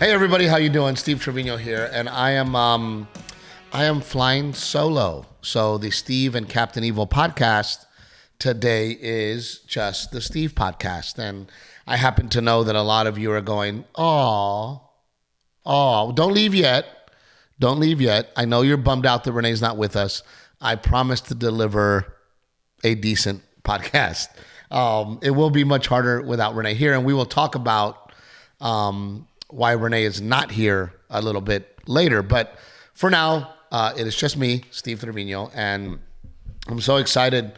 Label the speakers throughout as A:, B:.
A: Hey everybody, how you doing? Steve Trevino here, and I am flying solo. So the Steve and Captain Evil podcast today is just the Steve podcast, and I happen to know that a lot of you are going, "Oh, don't leave yet, don't leave yet." I know you're bummed out that Renee's not with us. I promise to deliver a decent podcast. It will be much harder without Renae here, and we will talk about why Renae is not here a little bit later. But for now, it is just me, Steve Trevino, and I'm so excited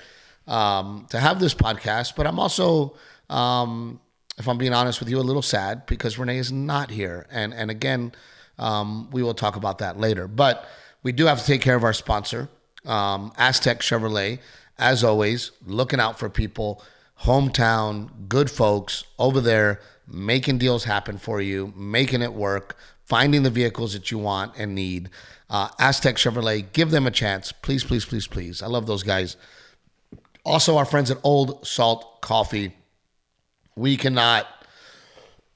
A: to have this podcast. But I'm also, if I'm being honest with you, a little sad because Renae is not here. And again, we will talk about that later. But we do have to take care of our sponsor, Aztec Chevrolet. As always, looking out for people, hometown, good folks over there, making deals happen for you, making it work, finding the vehicles that you want and need. Aztec Chevrolet, give them a chance. Please, please, please, please. I love those guys. Also, our friends at Old Salt Coffee. We cannot,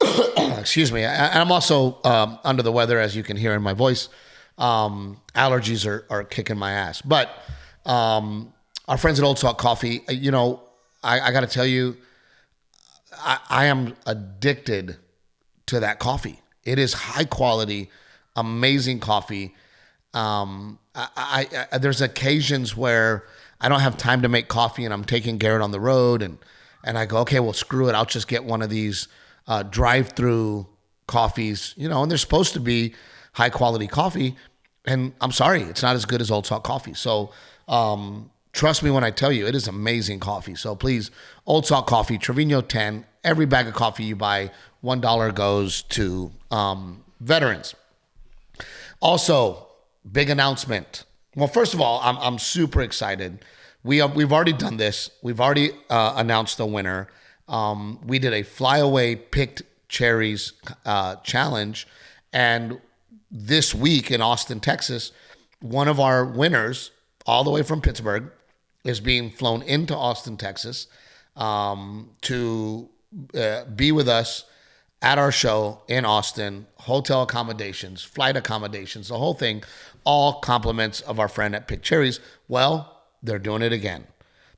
A: excuse me, I'm also under the weather, as you can hear in my voice. Allergies are kicking my ass. But our friends at Old Salt Coffee, you know, I got to tell you, I am addicted to that coffee. It is high quality, amazing coffee. There's occasions where I don't have time to make coffee and I'm taking Garrett on the road and I go, okay, well, screw it. I'll just get one of these drive-through coffees, you know, and they're supposed to be high quality coffee. And I'm sorry, it's not as good as Old Salt Coffee. So, trust me when I tell you, it is amazing coffee. So please, Old Salt Coffee, Trevino 10. Every bag of coffee you buy, $1 goes to veterans. Also, big announcement. Well, first of all, I'm super excited. We've already done this. We've already announced the winner. We did a flyaway picked Cherries challenge, and this week in Austin, Texas, one of our winners, all the way from Pittsburgh, is being flown into Austin, Texas, to be with us at our show in Austin. Hotel accommodations, flight accommodations, the whole thing, all compliments of our friend at Pick Cherries. Well, they're doing it again.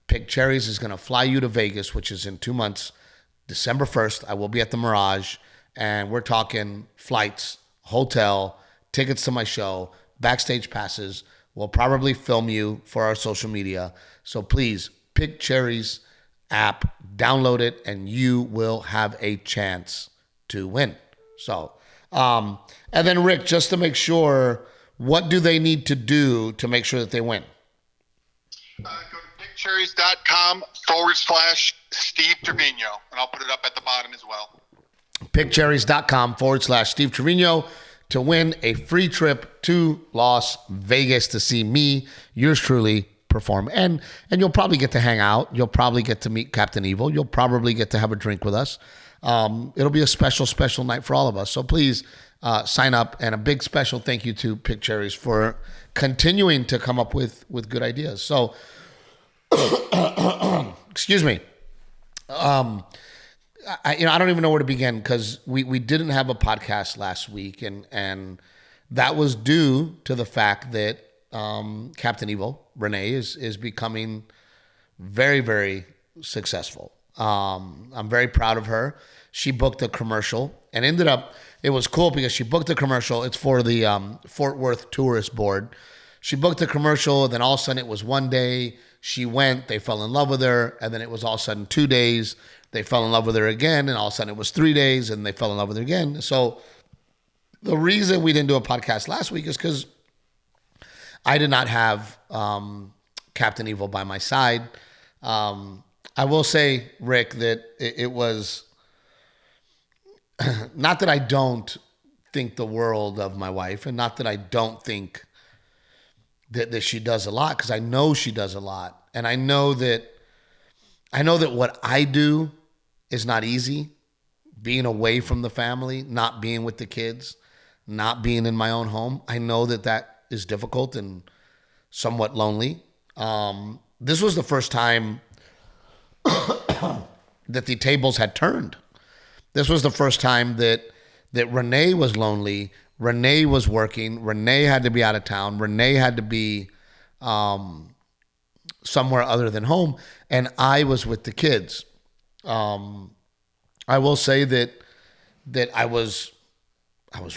A: Pick Cherries is going to fly you to Vegas, which is in 2 months, December 1st. I will be at the Mirage, and we're talking flights, hotel, tickets to my show, backstage passes. We'll probably film you for our social media. So please, Pick Cherries app, download it, and you will have a chance to win. So, and then Rick, just to make sure, what do they need to do to make sure that they win?
B: Go to pickcherries.com/Steve Trevino, and I'll put it up at the bottom as well.
A: Pickcherries.com/Steve Trevino to win a free trip to Las Vegas to see me, yours truly, perform. And you'll probably get to hang out. You'll probably get to meet Captain Evil. You'll probably get to have a drink with us. It'll be a special, special night for all of us. So please sign up. And a big special thank you to Pick Cherries for continuing to come up with good ideas. So, excuse me. I don't even know where to begin because we didn't have a podcast last week, and that was due to the fact that Captain Evil, Renae, is becoming very, very successful. I'm very proud of her. She booked a commercial and it was cool because she booked a commercial. It's for the Fort Worth Tourist Board. She booked a commercial, then all of a sudden it was one day. She went, they fell in love with her, and then it was all of a sudden 2 days. They fell in love with her again, and all of a sudden it was 3 days, and they fell in love with her again. So the reason we didn't do a podcast last week is because I did not have Captain Evil by my side. I will say, Rick, that it was not that I don't think the world of my wife, and not that I don't think that she does a lot, because I know she does a lot, and I know that what I do is not easy. Being away from the family, not being with the kids, not being in my own home, I know that is difficult and somewhat lonely. This was the first time that the tables had turned. This was the first time that that Renae was lonely. Renae was working. Renae had to be out of town. Renae had to be somewhere other than home, and I was with the kids. I will say that I was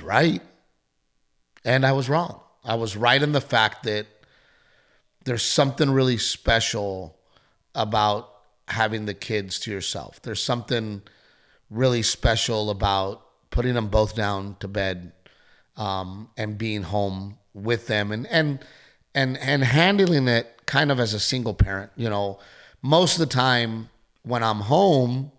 A: right and I was wrong. I was right in the fact that there's something really special about having the kids to yourself. There's something really special about putting them both down to bed and being home with them and handling it kind of as a single parent. You know, most of the time when I'm home,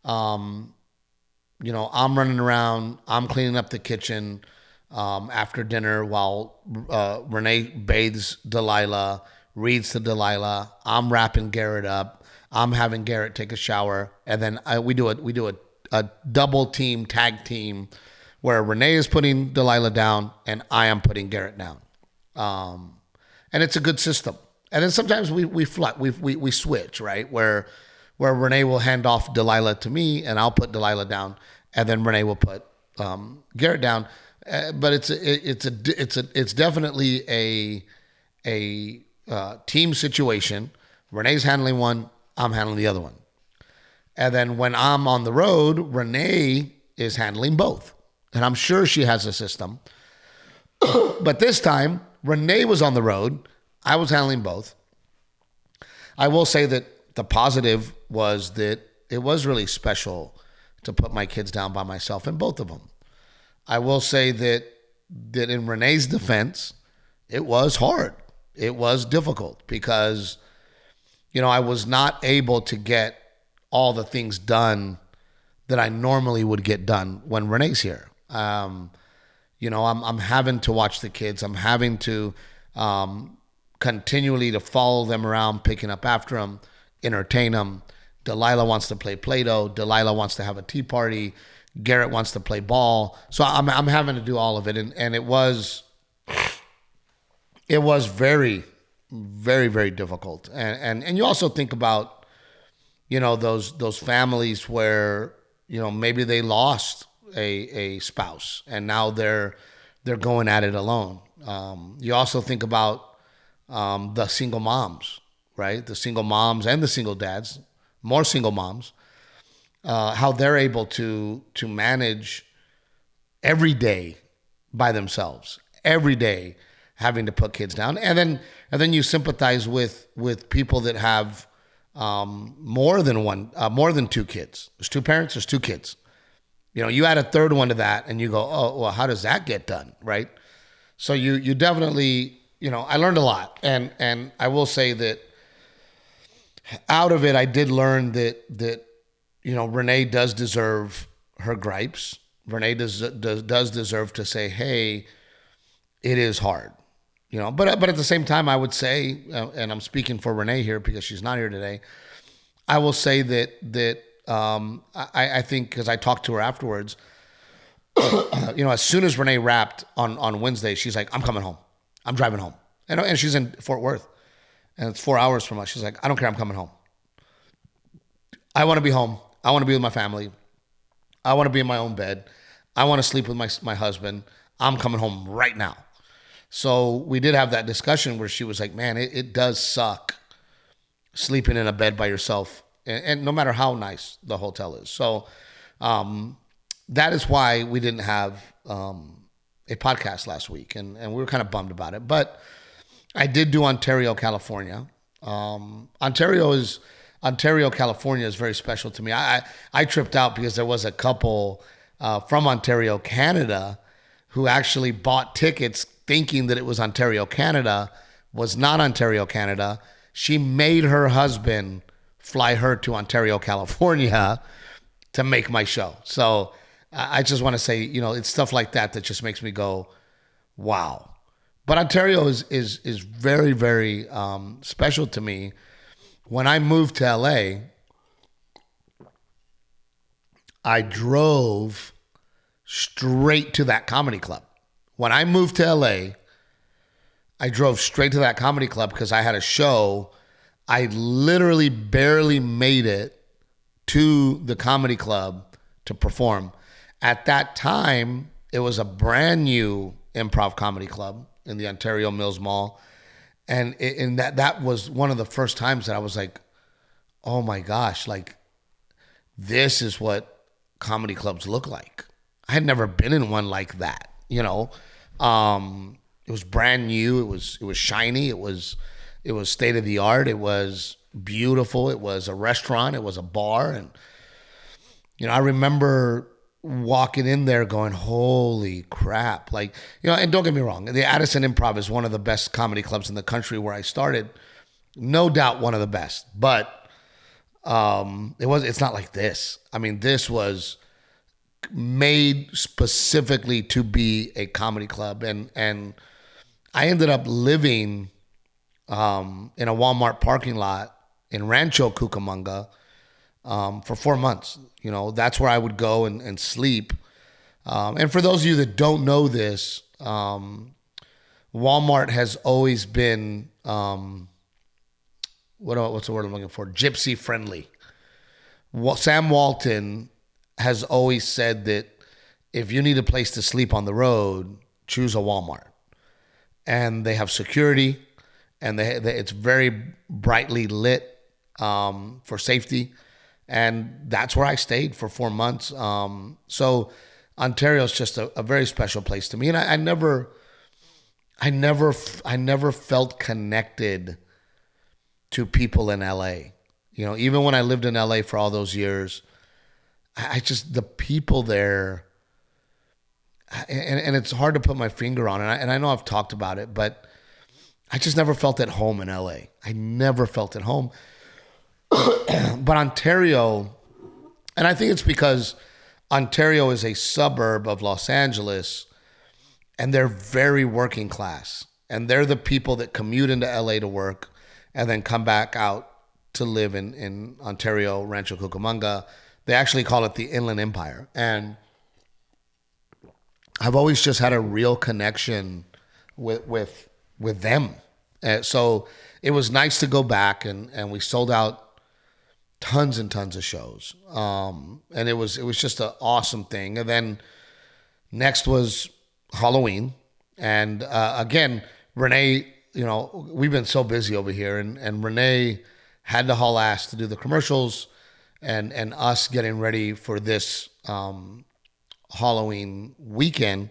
A: you know, I'm running around, I'm cleaning up the kitchen after dinner while Renae bathes Delilah, reads to Delilah. I'm wrapping Garrett up. I'm having Garrett take a shower, and then we do a double team, tag team, where Renae is putting Delilah down and I am putting Garrett down, and it's a good system. And then sometimes we switch, right? Where Renae will hand off Delilah to me and I'll put Delilah down, and then Renae will put Garrett down. But it's definitely a team situation. Renae's handling one, I'm handling the other one. And then when I'm on the road, Renae is handling both. And I'm sure she has a system. But this time, Renae was on the road. I was handling both. I will say that the positive was that it was really special to put my kids down by myself, and both of them. I will say that in Renae's defense, it was hard. It was difficult because, you know, I was not able to get all the things done that I normally would get done when Renae's here. You know, I'm having to watch the kids. I'm having to continually to follow them around, picking up after them, entertain them. Delilah wants to play Play-Doh. Delilah wants to have a tea party. Garrett wants to play ball. So I'm having to do all of it. And it was very, very, very difficult. And you also think about, you know, those families where, you know, maybe they lost a spouse and now they're going at it alone. You also think about the single moms, right? The single moms and the single dads, more single moms, how they're able to manage every day by themselves, every day having to put kids down. And then you sympathize with people that have more than two kids. There's two parents, there's two kids. You know, you add a third one to that and you go, oh, well, how does that get done, right? So you definitely, you know, I learned a lot. And I will say that out of it, I did learn that you know, Renae does deserve her gripes. Renae does deserve to say, hey, it is hard. You know, but at the same time, I would say, and I'm speaking for Renae here because she's not here today, I will say that I think, because I talked to her afterwards, you know, as soon as Renae wrapped on Wednesday, she's like, I'm coming home. I'm driving home. And she's in Fort Worth. And it's 4 hours from us. She's like, I don't care. I'm coming home. I want to be home. I want to be with my family. I want to be in my own bed. I want to sleep with my husband. I'm coming home right now. So we did have that discussion where she was like, man, it does suck sleeping in a bed by yourself. And no matter how nice the hotel is. So that is why we didn't have a podcast last week. And we were kind of bummed about it. But I did do Ontario, California. Ontario, California is very special to me. I tripped out because there was a couple from Ontario, Canada, who actually bought tickets thinking that it was Ontario, Canada, was not Ontario, Canada. She made her husband fly her to Ontario, California to make my show. So I just want to say, you know, it's stuff like that just makes me go, wow. But Ontario is very, very special to me. When I moved to LA, I drove straight to that comedy club. When I moved to LA, I drove straight to that comedy club because I had a show. I literally barely made it to the comedy club to perform. at that time, it was a brand new improv comedy club in the Ontario Mills Mall. And that was one of the first times that I was like, oh my gosh, like this is what comedy clubs look like. I had never been in one like that, you know. It was brand new. It was shiny. It was state of the art. It was beautiful. It was a restaurant. It was a bar. And, you know, I remember walking in there going, holy crap. Like, you know, and don't get me wrong, the Addison Improv is one of the best comedy clubs in the country where I started. No doubt one of the best. But it's not like this. I mean, this was made specifically to be a comedy club. And I ended up living in a Walmart parking lot in Rancho Cucamonga for 4 months. You know, that's where I would go and sleep. And for those of you that don't know this, Walmart has always been, what's the word I'm looking for? Gypsy friendly. Sam Walton has always said that if you need a place to sleep on the road, choose a Walmart. And they have security, and it's very brightly lit for safety. And that's where I stayed for 4 months. So Ontario is just a very special place to me. And I never felt connected to people in LA. You know, even when I lived in LA for all those years, the people there, and it's hard to put my finger on it. And I know I've talked about it, but I just never felt at home in LA. I never felt at home. But Ontario, and I think it's because Ontario is a suburb of Los Angeles, and they're very working class. And they're the people that commute into LA to work and then come back out to live in Ontario, Rancho Cucamonga. They actually call it the Inland Empire. And I've always just had a real connection with them. So it was nice to go back, and we sold out tons and tons of shows. And it was just an awesome thing. And then next was Halloween. And again, Renae, you know, we've been so busy over here, and Renae had to haul ass to do the commercials and us getting ready for this Halloween weekend.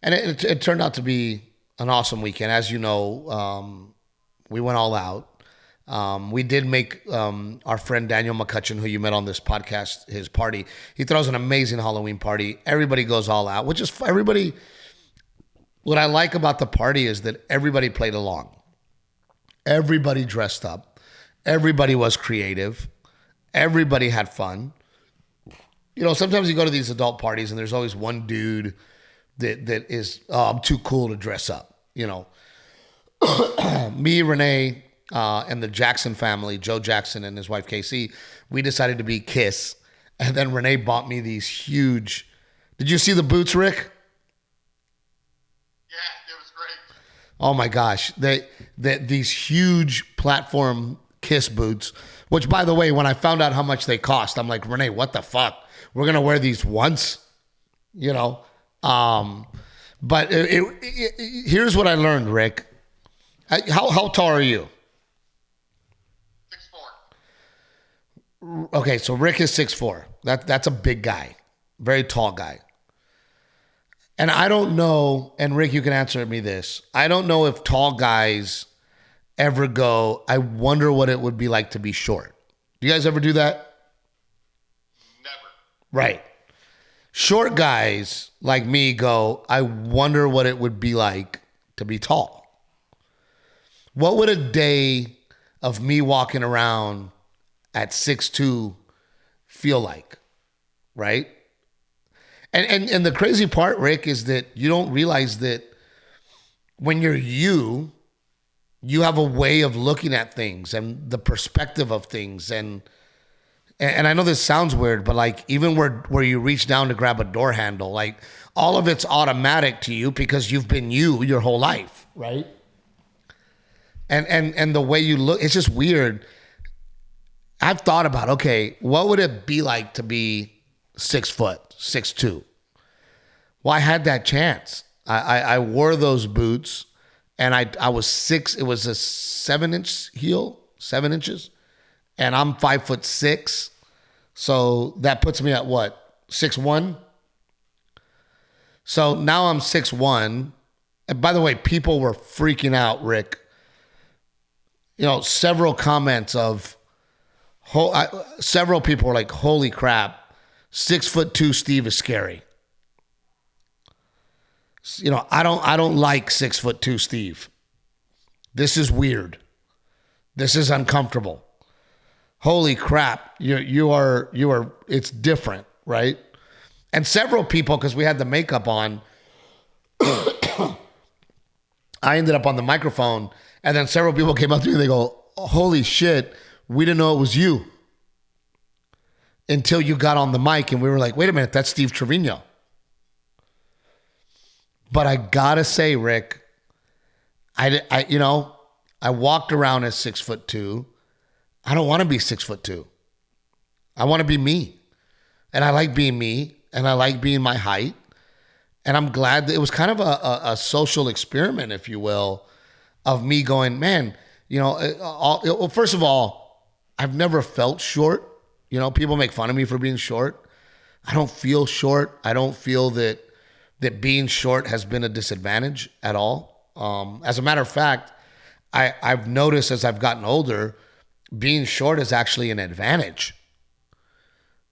A: And it turned out to be an awesome weekend. As you know, we went all out. We did make our friend Daniel McCutcheon, who you met on this podcast, his party. He throws an amazing Halloween party. Everybody goes all out, which is everybody. What I like about the party is that everybody played along. Everybody dressed up. Everybody was creative. Everybody had fun. You know, sometimes you go to these adult parties and there's always one dude that is, oh, I'm too cool to dress up. You know, me, Renae, and the Jackson family, Joe Jackson and his wife Casey, we decided to be Kiss. And then Renae bought me these huge. Did you see the boots, Rick?
B: Yeah, it was great.
A: Oh my gosh, these huge platform Kiss boots. Which, by the way, when I found out how much they cost, I'm like, Renae, what the fuck? We're gonna wear these once, you know. But here's what I learned, Rick. How tall are you?
B: 6'4".
A: Okay, so Rick is 6'4". That's a big guy, very tall guy. And I don't know, and Rick, you can answer me this. I don't know if tall guys ever go, I wonder what it would be like to be short. Do you guys ever do that?
B: Never.
A: Right. Short guys like me go, I wonder what it would be like to be tall. What would a day of me walking around at 6'2" feel like? Right? And the crazy part, Rick, is that you don't realize that when you're you have a way of looking at things and the perspective of things. And I know this sounds weird, but like even where you reach down to grab a door handle, like all of it's automatic to you because you've been you your whole life, right? And the way you look, it's just weird. I've thought about, okay, what would it be like to be 6 foot, 6'2", Well, I had that chance. I wore those boots, and I was six. It was a 7-inch heel, 7 inches, and I'm 5'6", so that puts me at what, 6'1". So now I'm 6'1". And by the way, people were freaking out, Rick. Several comments of several people were like, "Holy crap, 6'2" Steve is scary." I don't like 6'2" Steve. This is weird. This is uncomfortable. Holy crap, you are. It's different, right? And several people, because we had the makeup on, I ended up on the microphone, and then several people came up to me and they go, "Holy shit, we didn't know it was you until you got on the mic," and we were like, "Wait a minute, that's Steve Trevino." But I gotta say, Rick, I walked around as 6'2". I don't want to be 6'2". I want to be me, and I like being me, and I like being my height. And I'm glad that it was kind of a social experiment, if you will, of me going, man. Well, first of all, I've never felt short. People make fun of me for being short. I don't feel short. I don't feel that being short has been a disadvantage at all. As a matter of fact, I've noticed as I've gotten older, being short is actually an advantage.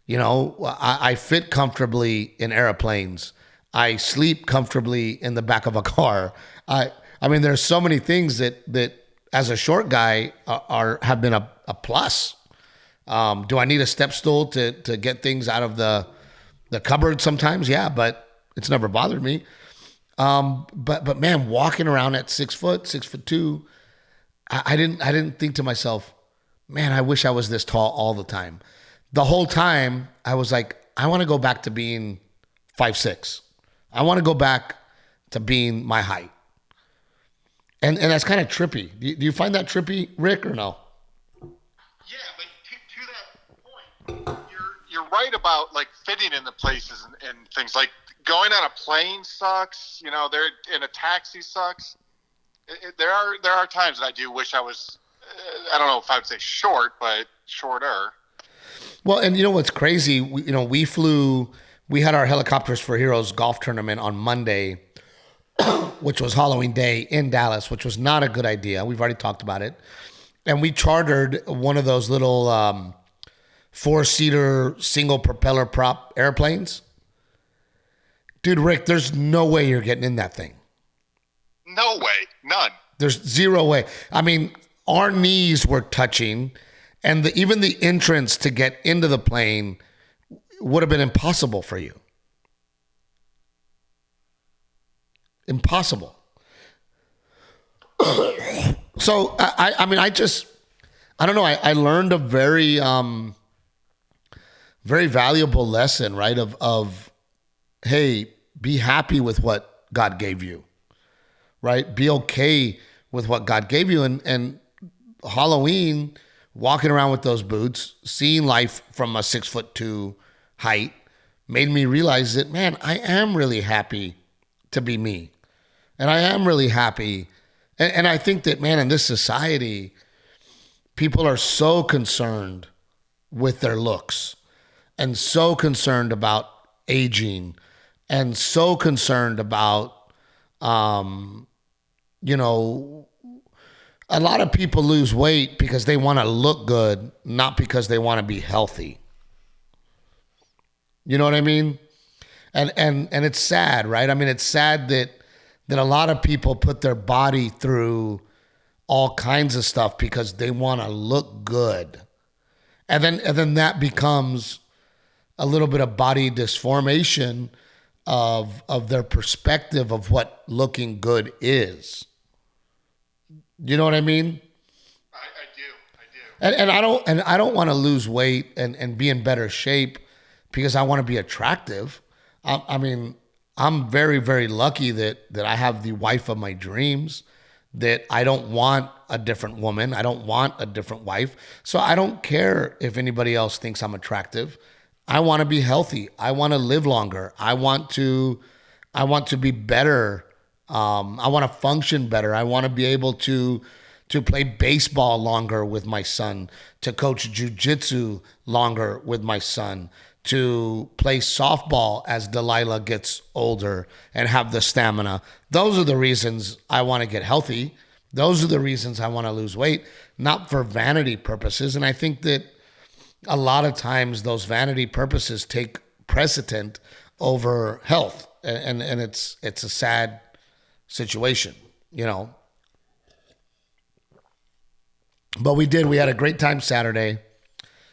A: I fit comfortably in airplanes. I sleep comfortably in the back of a car. I mean, there's so many things that as a short guy have been a plus. Do I need a step stool to get things out of the cupboard sometimes? Yeah, but it's never bothered me. But man, walking around at 6 foot, 6'2", I didn't think to myself, man, I wish I was this tall all the time. The whole time I was like, I want to go back to being 5'6". I want to go back to being my height. And that's kind of trippy. Do you find that trippy, Rick, or no?
B: Yeah, but to that point, you're right about like fitting into places and things. Like going on a plane sucks. They're in a taxi sucks. There are times that I do wish I was. I don't know if I would say short, but shorter.
A: Well, and what's crazy? We had our Helicopters for Heroes golf tournament on Monday, which was Halloween Day in Dallas, which was not a good idea. We've already talked about it. And we chartered one of those little 4-seater single propeller prop airplanes. Dude, Rick, there's no way you're getting in that thing.
B: No way. None.
A: There's zero way. I mean, our knees were touching, and even the entrance to get into the plane would have been impossible for you. Impossible. So I don't know. I learned a very very valuable lesson, right? Of hey, be happy with what God gave you, right? Be okay with what God gave you, and Halloween, walking around with those boots, seeing life from a 6'2" height, made me realize that, man, I am really happy to be me. And I am really happy. And I think that, man, in this society, people are so concerned with their looks and so concerned about aging and so concerned about, a lot of people lose weight because they want to look good, not because they want to be healthy. You know what I mean? And it's sad, right? I mean, it's sad that a lot of people put their body through all kinds of stuff because they want to look good. And then that becomes a little bit of body disformation of their perspective of what looking good is. You know what I mean?
B: I do.
A: And I don't want to lose weight and be in better shape because I want to be attractive. I mean, I'm very, very lucky that I have the wife of my dreams, that I don't want a different woman. I don't want a different wife. So I don't care if anybody else thinks I'm attractive. I want to be healthy. I want to live longer. I want to I want to be better. I want to function better. I want to be able to play baseball longer with my son, to coach jujitsu longer with my son, to play softball as Delilah gets older and have the stamina. Those are the reasons I want to get healthy. Those are the reasons I want to lose weight, not for vanity purposes. And I think that a lot of times those vanity purposes take precedent over health. And it's a sad situation, you know. But we had a great time Saturday.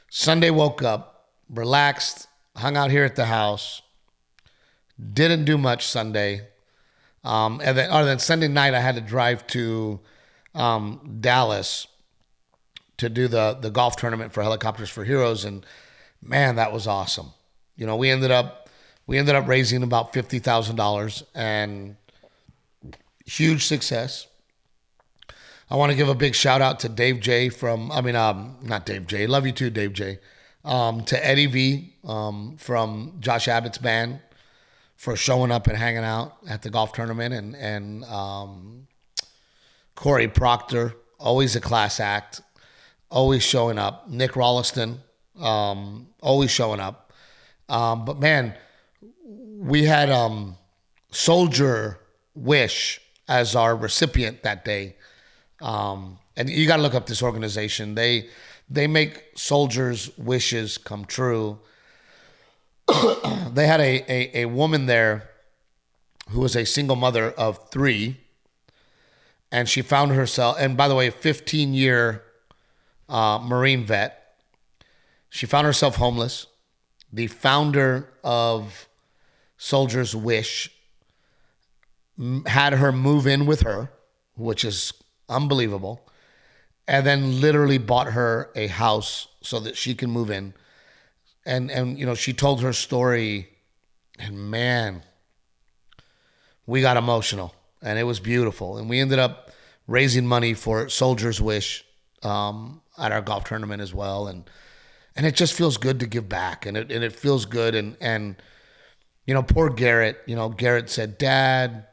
A: Sunday woke up, relaxed, hung out here at the house. Didn't do much Sunday. And then other than Sunday night, I had to drive to Dallas to do the golf tournament for Helicopters for Heroes, and man, that was awesome. You know, we ended up raising about $50,000, and huge success. I want to give a big shout out to Dave J not Dave J. Love you too, Dave J. To Eddie V from Josh Abbott's band for showing up and hanging out at the golf tournament, and Corey Proctor, always a class act, always showing up. Nick Rolliston, always showing up. But man, we had Soldier Wish as our recipient that day. And you got to look up this organization. They make soldiers' wishes come true. They had a woman there who was a single mother of 3, and she found herself, and by the way, a 15-year Marine vet. She found herself homeless. The founder of Soldier's Wish had her move in with her, which is unbelievable, and then literally bought her a house so that she can move in. And you know, she told her story, and man, we got emotional, and it was beautiful. And we ended up raising money for Soldier's Wish at our golf tournament as well. And it just feels good to give back, and it feels good. And you know, poor Garrett. You know, Garrett said, "Dad,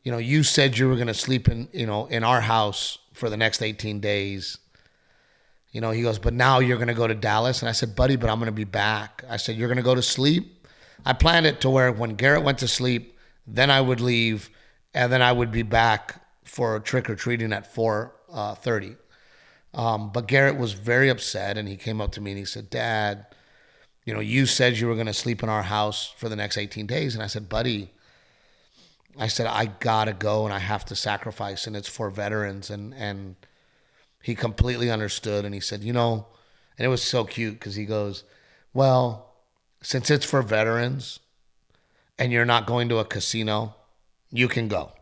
A: you know, you said you were going to sleep in our house for the next 18 days. You know," he goes, "but now you're going to go to Dallas." And I said, "Buddy, but I'm going to be back." I said, "You're going to go to sleep." I planned it to where when Garrett went to sleep, then I would leave, and then I would be back for trick-or-treating at 4:30. But Garrett was very upset, and he came up to me and he said, "Dad, you know, you said you were going to sleep in our house for the next 18 days. And I said, "Buddy," I said, "I gotta go and I have to sacrifice, and it's for veterans." And he completely understood, and he said, "You know," and it was so cute because he goes, "Well, since it's for veterans and you're not going to a casino, you can go."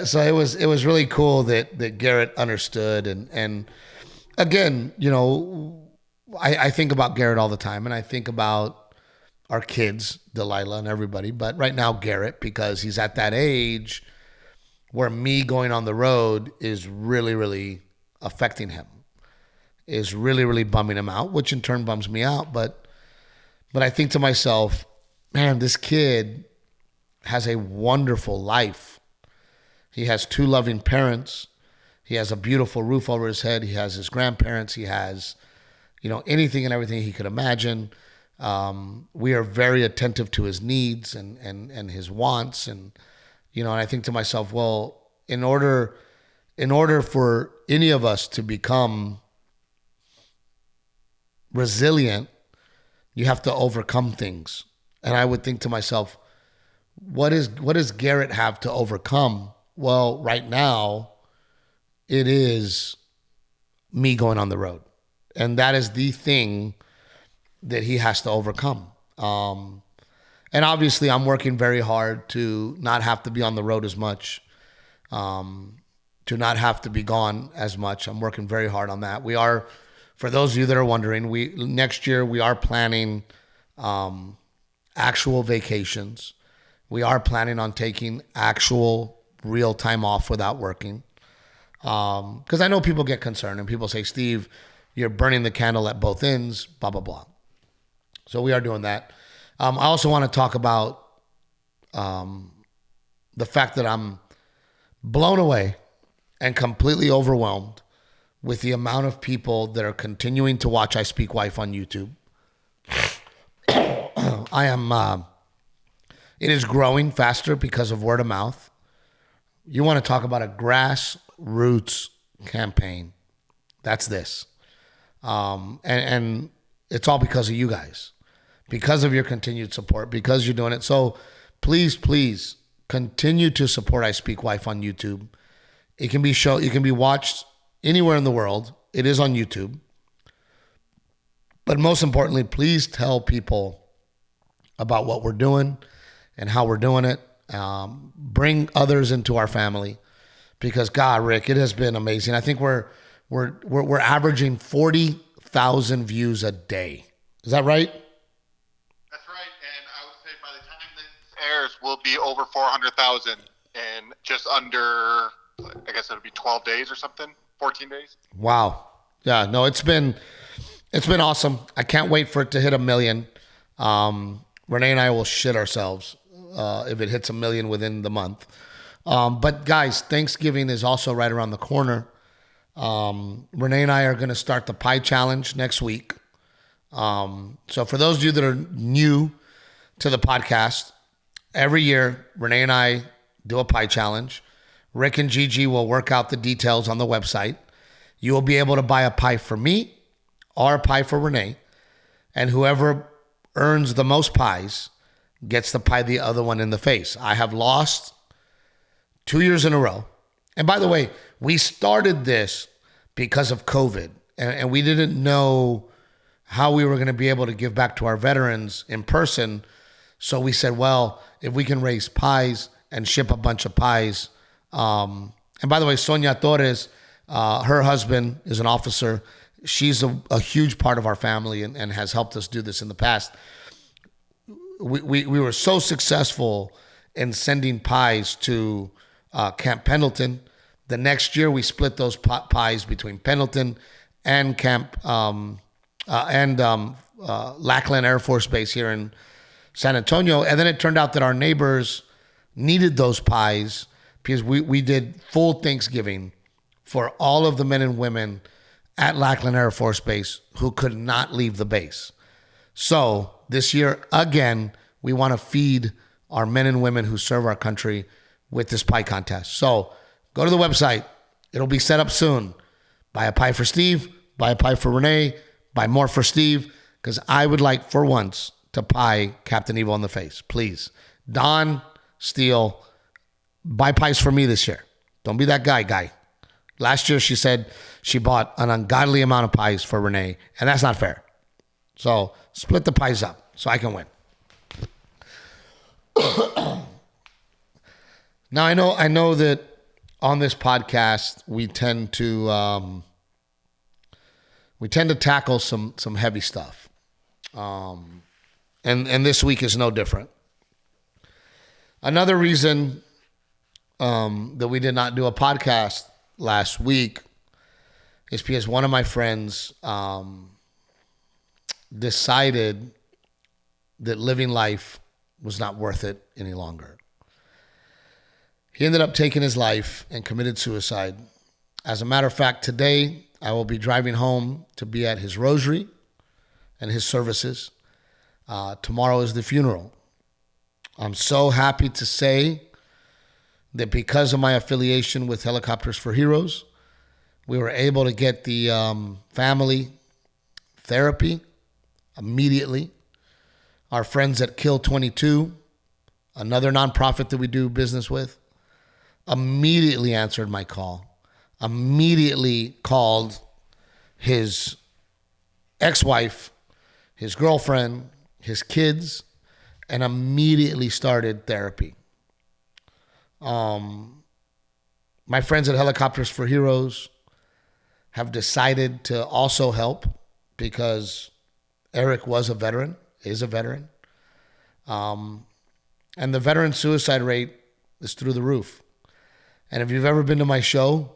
A: So it was really cool that Garrett understood, and again, you know, I think about Garrett all the time, and I think about our kids, Delilah and everybody, but right now Garrett, because he's at that age where me going on the road is really, really affecting him, is really, really bumming him out, which in turn bums me out. But I think to myself, man, this kid has a wonderful life. He has 2 loving parents. He has a beautiful roof over his head. He has his grandparents. He has, you know, anything and everything he could imagine. We are very attentive to his needs and his wants. And, you know, and I think to myself, well, in order for any of us to become resilient, you have to overcome things. And I would think to myself, what does Garrett have to overcome? Well, right now, it is me going on the road. And that is the thing that he has to overcome. And obviously, I'm working very hard to not have to be on the road as much, to not have to be gone as much. I'm working very hard on that. We are, for those of you that are wondering, next year we are planning actual vacations. We are planning on taking actual real time off without working. Because I know people get concerned and people say, "Steve, you're burning the candle at both ends, blah, blah, blah." So we are doing that. I also want to talk about the fact that I'm blown away and completely overwhelmed with the amount of people that are continuing to watch I Speak Wife on YouTube. It is growing faster because of word of mouth. You want to talk about a grassroots campaign. That's this. And it's all because of you guys, because of your continued support, because you're doing it. So please continue to support I Speak Wife on YouTube. It can be watched anywhere in the world. It is on YouTube. But most importantly, please tell people about what we're doing and how we're doing it. Bring others into our family, because God, Rick, it has been amazing. I think we're averaging 40,000 views a day. Is that right?
B: That's right, and I would say by the time this airs, we'll be over 400,000 in just under, I guess it'll be 12 days or something, 14 days.
A: Wow. Yeah, no, it's been awesome. I can't wait for it to hit 1 million. Renae and I will shit ourselves if it hits 1 million within the month. But guys, Thanksgiving is also right around the corner. Renae and I are going to start the pie challenge next week. So for those of you that are new to the podcast, every year Renae and I do a pie challenge. Rick and Gigi will work out the details on the website. You will be able to buy a pie for me or a pie for Renae, and whoever earns the most pies gets to pie the other one in the face. I have lost 2 years in a row. And by the way, we started this because of COVID, and we didn't know how we were going to be able to give back to our veterans in person. So we said, well, if we can raise pies and ship a bunch of pies. And by the way, Sonia Torres, her husband is an officer. She's a huge part of our family and has helped us do this in the past. We were so successful in sending pies to Camp Pendleton. The next year, we split those pies between Pendleton and Lackland Air Force Base here in San Antonio. And then it turned out that our neighbors needed those pies because we did full Thanksgiving for all of the men and women at Lackland Air Force Base who could not leave the base. So this year, again, we want to feed our men and women who serve our country with this pie contest. So go to the website. It'll be set up soon. Buy a pie for Steve. Buy a pie for Renae. Buy more for Steve, because I would like for once to pie Captain Evil in the face. Please. Don Steele, buy pies for me this year. Don't be that guy. Last year, she said she bought an ungodly amount of pies for Renae, and that's not fair. So split the pies up so I can win. Now, I know that on this podcast, we tend to tackle some heavy stuff. And this week is no different. Another reason that we did not do a podcast last week is because one of my friends decided that living life was not worth it any longer. He ended up taking his life and committed suicide. As a matter of fact, today I will be driving home to be at his rosary and his services. Tomorrow is the funeral. I'm so happy to say that because of my affiliation with Helicopters for Heroes, we were able to get the family therapy immediately. Our friends at Kill 22, another nonprofit that we do business with, immediately answered my call, immediately called his ex-wife, his girlfriend, his kids, and immediately started therapy. My friends at Helicopters for Heroes have decided to also help because Eric is a veteran. And the veteran suicide rate is through the roof. And if you've ever been to my show,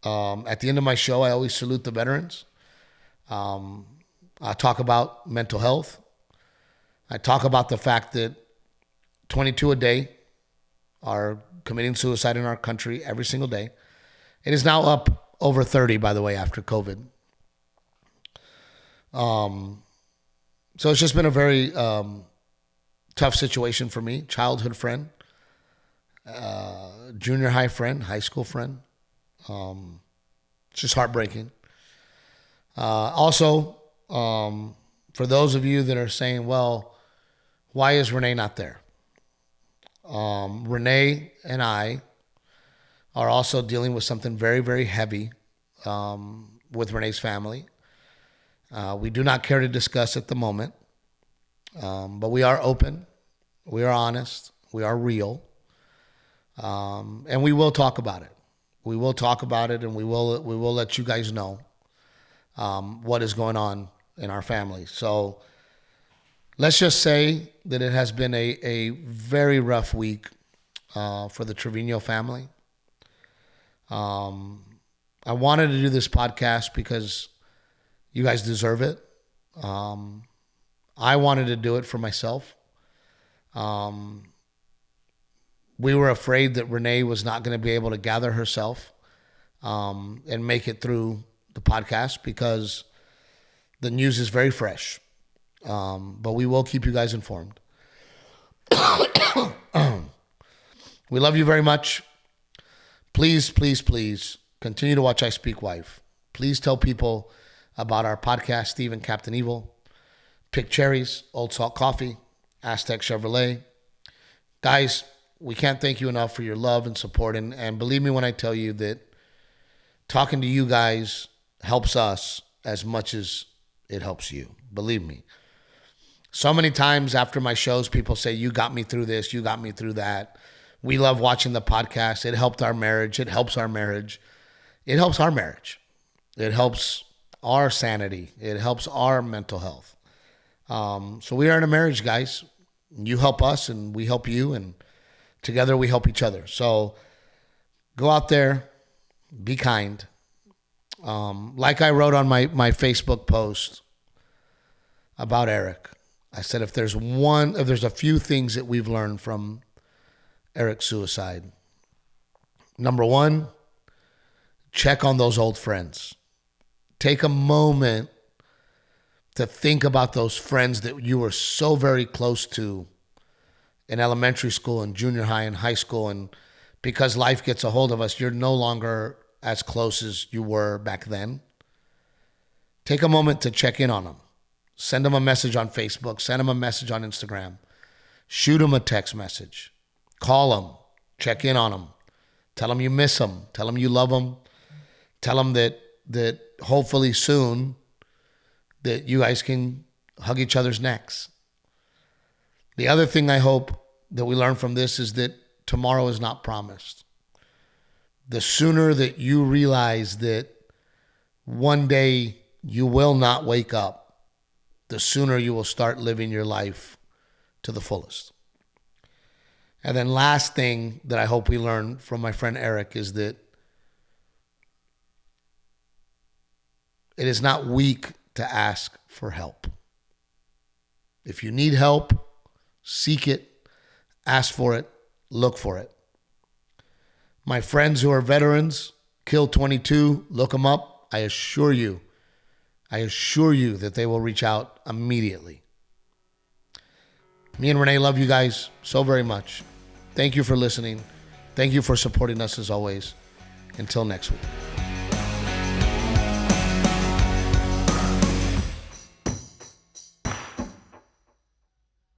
A: at the end of my show, I always salute the veterans. I talk about mental health. I talk about the fact that 22 a day are committing suicide in our country every single day. It is now up over 30, by the way, after COVID. So it's just been a very tough situation for me. Childhood friend, junior high friend, high school friend. It's just heartbreaking. Also, for those of you that are saying, well, why is Renae not there? Renae and I are also dealing with something very, very heavy with Renae's family. We do not care to discuss at the moment, but we are open, we are honest, we are real, and we will talk about it. We will talk about it, and we will let you guys know what is going on in our family. So let's just say that it has been a very rough week for the Trevino family. I wanted to do this podcast because you guys deserve it. I wanted to do it for myself. We were afraid that Renae was not going to be able to gather herself and make it through the podcast because the news is very fresh. But we will keep you guys informed. We love you very much. Please, please, please continue to watch I Speak Wife. Please tell people about our podcast, Steve and Captain Evil. Pick Cherries, Old Salt Coffee, Aztec Chevrolet. Guys, we can't thank you enough for your love and support. And believe me when I tell you that talking to you guys helps us as much as it helps you. Believe me. So many times after my shows, people say, you got me through this, you got me through that. We love watching the podcast. It helped our marriage. It helps our marriage. It helps our marriage. It helps our sanity. It helps our mental health. So we are in a marriage, guys. You help us and we help you, and together we help each other. So go out there, be kind. Like I wrote on my Facebook post about Eric, I said, if there's a few things that we've learned from Eric's suicide. Number one, check on those old friends. Take a moment to think about those friends that you were so very close to in elementary school and junior high and high school. And because life gets a hold of us, you're no longer as close as you were back then. Take a moment to check in on them. Send them a message on Facebook. Send them a message on Instagram. Shoot them a text message. Call them. Check in on them. Tell them you miss them. Tell them you love them. Tell them that hopefully soon that you guys can hug each other's necks. The other thing I hope that we learn from this is that tomorrow is not promised. The sooner that you realize that one day you will not wake up, the sooner you will start living your life to the fullest. And then last thing that I hope we learn from my friend Eric is that it is not weak to ask for help. If you need help, seek it, ask for it, look for it. My friends who are veterans, Kill 22, look them up. I assure you that they will reach out immediately. Me and Renae love you guys so very much. Thank you for listening. Thank you for supporting us as always. Until next week.